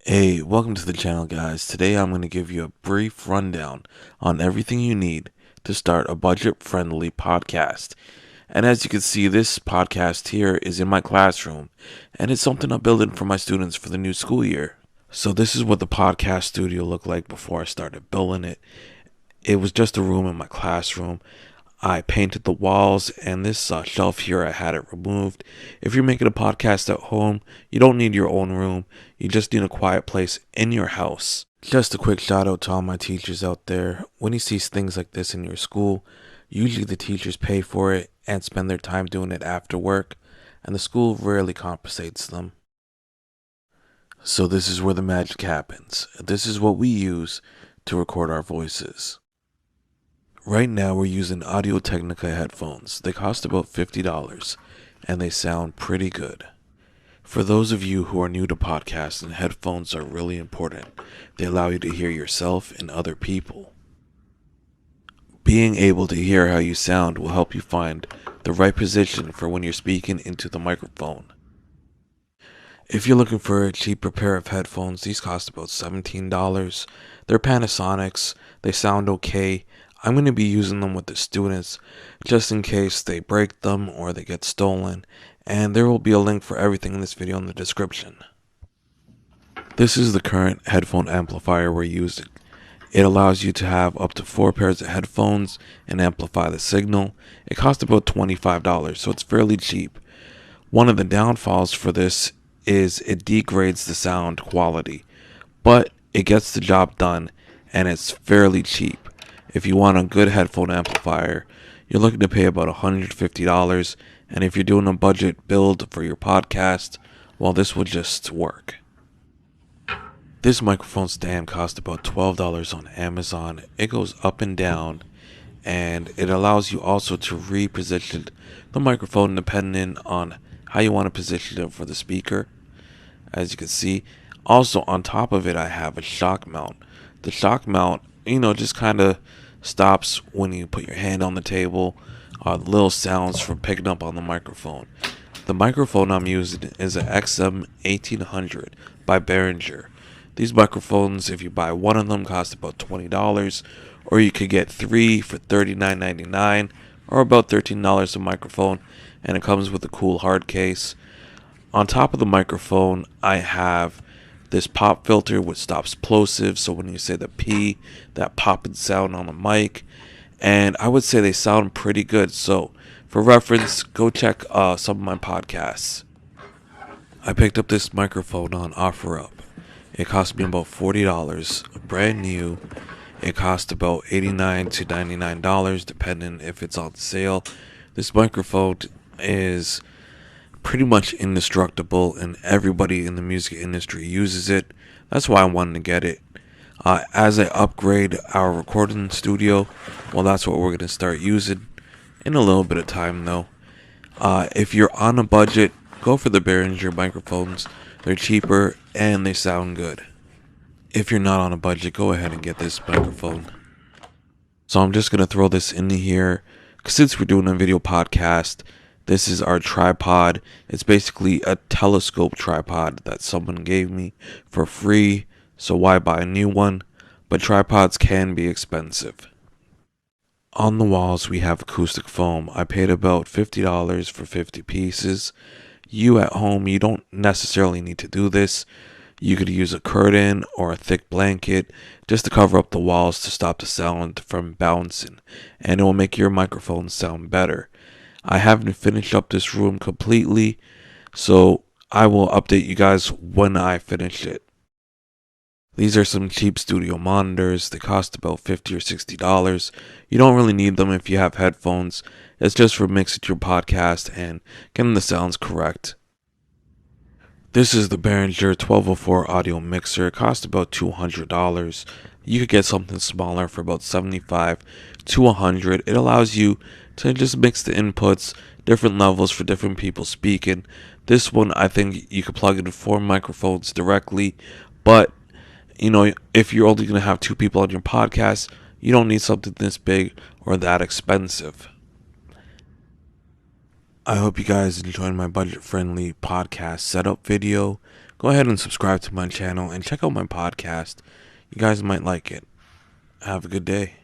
Hey, welcome to the channel, guys. Today I'm going to give you a brief rundown on everything you need to start a budget-friendly podcast. And as you can see, this podcast here is in my classroom, and it's something I'm building for my students for the new school year. So this is what the podcast studio looked like before I started building it. It was just a room in my classroom. I painted the walls, and this shelf here, I had it removed. If you're making a podcast at home, you don't need your own room. You just need a quiet place in your house. Just a quick shout out to all my teachers out there. When you see things like this in your school, usually the teachers pay for it and spend their time doing it after work, and the school rarely compensates them. So this is where the magic happens. This is what we use to record our voices. Right now we're using Audio-Technica headphones. They cost about $50 and they sound pretty good. For those of you who are new to podcasting, headphones are really important. They allow you to hear yourself and other people. Being able to hear how you sound will help you find the right position for when you're speaking into the microphone. If you're looking for a cheaper pair of headphones, these cost about $17. They're Panasonics. They sound okay. I'm going to be using them with the students just in case they break them or they get stolen, and there will be a link for everything in this video in the description. This is the current headphone amplifier we're using. It allows you to have up to 4 pairs of headphones and amplify the signal. It costs about $25, so it's fairly cheap. One of the downfalls for this is it degrades the sound quality, but it gets the job done and it's fairly cheap. If you want a good headphone amplifier, you're looking to pay about $150, and if you're doing a budget build for your podcast, well, this will just work. This microphone stand costs about $12 on Amazon. It goes up and down, and it allows you also to reposition the microphone depending on how you want to position it for the speaker. As you can see, also on top of it, I have a shock mount. The shock mount, just kind of stops when you put your hand on the table, little sounds from picking up on the microphone. The microphone I'm using is an XM1800 by Behringer. These microphones, if you buy one of them, cost about $20, or you could get 3 for $39.99, or about $13 a microphone, and it comes with a cool hard case. On top of the microphone, I have this pop filter which stops plosives, so when you say the P, that popping sound on the mic, and I would say they sound pretty good. So for reference, go check some of my podcasts. I picked up this microphone on OfferUp. It cost me about $40, brand new. It cost about $89 to $99 depending if it's on sale. This microphone is pretty much indestructible, and everybody in the music industry uses it. That's why I wanted to get it. As I upgrade our recording studio, well, that's what we're going to start using in a little bit of time, though. If you're on a budget, go for the Behringer microphones. They're cheaper and they sound good. If you're not on a budget, go ahead and get this microphone. So I'm just going to throw this in here, since we're doing a video podcast. This is our tripod. It's basically a telescope tripod that someone gave me for free, so why buy a new one? But tripods can be expensive. On the walls we have acoustic foam. I paid about $50 for 50 pieces. You at home, you don't necessarily need to do this. You could use a curtain or a thick blanket just to cover up the walls to stop the sound from bouncing, and it will make your microphone sound better. I haven't finished up this room completely, so I will update you guys when I finish it. These are some cheap studio monitors. They cost about $50 or $60. You don't really need them if you have headphones. It's just for mixing your podcast and getting the sounds correct. This is the Behringer 1204 audio mixer. It costs about $200. You could get something smaller for about $75 to $100. It allows you to just mix the inputs, different levels for different people speaking. This one, I think you could plug in 4 microphones directly, but if you're only going to have 2 people on your podcast, you don't need something this big or that expensive. I hope you guys enjoyed my budget-friendly podcast setup video. go ahead and subscribe to my channel and check out my podcast. You guys might like it. Have a good day.